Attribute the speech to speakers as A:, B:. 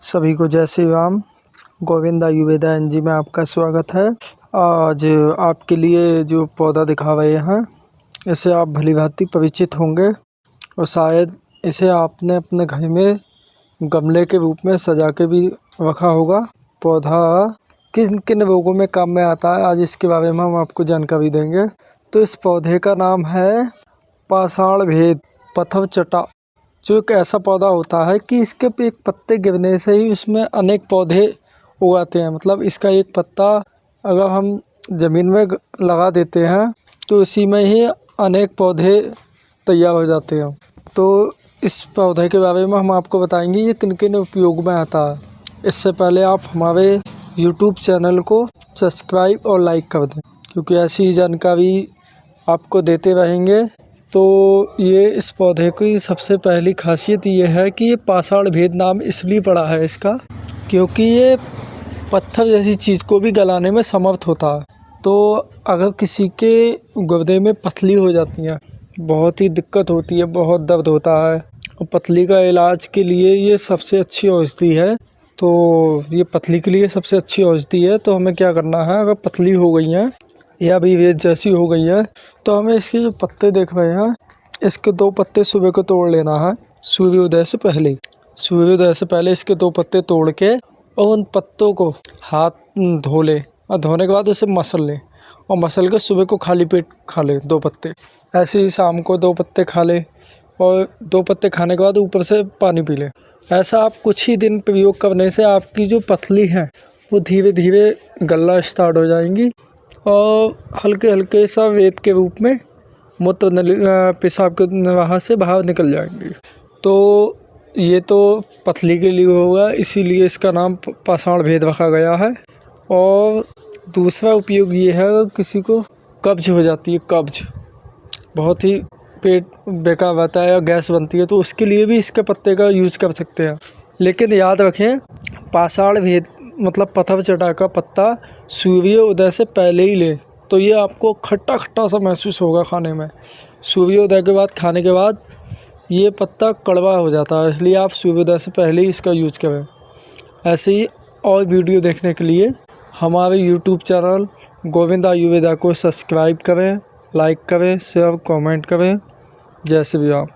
A: सभी को जय श्री राम। गोविंद आयुर्वेदा एनजी में आपका स्वागत है। आज आपके लिए जो पौधा दिखा रहे हैं इसे आप भली भांति परिचित होंगे और शायद इसे आपने अपने घर में गमले के रूप में सजा के भी रखा होगा। पौधा किन किन रोगों में काम में आता है, आज इसके बारे में हम आपको जानकारी देंगे। तो इस पौधे का नाम है पाषाण भेद पथवचटा, जो एक ऐसा पौधा होता है कि इसके एक पत्ते गिरने से ही उसमें अनेक पौधे उगाते हैं। मतलब इसका एक पत्ता अगर हम ज़मीन में लगा देते हैं तो इसी में ही अनेक पौधे तैयार हो जाते हैं। तो इस पौधे के बारे में हम आपको बताएंगे ये किन किन उपयोग में आता है। इससे पहले आप हमारे यूट्यूब चैनल को सब्सक्राइब और लाइक कर दें, क्योंकि ऐसी जानकारी आपको देते रहेंगे। तो ये इस पौधे की सबसे पहली खासियत ये है कि ये पाषाण भेद नाम इसलिए पड़ा है इसका, क्योंकि ये पत्थर जैसी चीज़ को भी गलाने में समर्थ होता है। तो अगर किसी के गुर्दे में पथरी हो जाती है, बहुत ही दिक्कत होती है, बहुत दर्द होता है, और पथरी का इलाज के लिए ये सबसे अच्छी औषधि है। तो ये पथरी के लिए सबसे अच्छी औषधि है। तो हमें क्या करना है, अगर पथरी हो गई है या भी वेद जैसी हो गई है तो हमें इसके जो पत्ते देख रहे हैं, इसके 2 पत्ते सुबह को तोड़ लेना है। सूर्योदय से पहले इसके 2 पत्ते तोड़ के और उन पत्तों को हाथ धो ले, और धोने के बाद उसे मसल ले, और मसल के सुबह को खाली पेट खा ले 2 पत्ते। ऐसे ही शाम को 2 पत्ते खा ले, और 2 पत्ते खाने के बाद ऊपर से पानी पी ले। ऐसा आप कुछ ही दिन प्रयोग करने से आपकी जो पथरी है वो धीरे धीरे गलना स्टार्ट हो जाएंगी, और हल्के हल्के सा वेद के रूप में मूत्र पेशाब के वहाँ से बाहर निकल जाएंगी। तो ये तो पथरी के लिए होगा, इसीलिए इसका नाम पाषाण भेद रखा गया है। और दूसरा उपयोग ये है, किसी को कब्ज हो जाती है, कब्ज बहुत ही पेट बेकार रहता है या गैस बनती है, तो उसके लिए भी इसके पत्ते का यूज कर सकते हैं। लेकिन याद रखें, पाषाण भेद मतलब पथवचटा का पत्ता सूर्योदय से पहले ही ले, तो ये आपको खट्टा खट्टा सा महसूस होगा खाने में। सूर्योदय के बाद खाने के बाद ये पत्ता कड़वा हो जाता है, इसलिए आप सूर्योदय से पहले ही इसका यूज करें। ऐसे ही और वीडियो देखने के लिए हमारे यूट्यूब चैनल गोविंद आयुर्वेदा को सब्सक्राइब करें, लाइक करें, शेयर कमेंट करें। जय श्री राम।